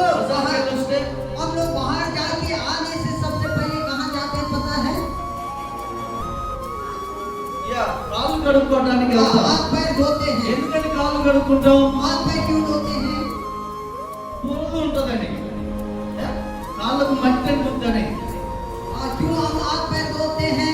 बाहर వస్తే हम लोग बाहर जाके आने से सबसे पहले कहाँ जाते हैं पता है? కాళ్ళు కడుక్కోవడానికి వెళ్తాం. हाथ पैर धोते हैं. ఎందుకని కాళ్ళు కడుక్కుంటాం? हाथ पैर क्यों धोते हैं? బురద ఉంటుందని, కాళ్ళకు మట్టి అంటుతుందని. क्यों हम हाथ पैर धोते हैं?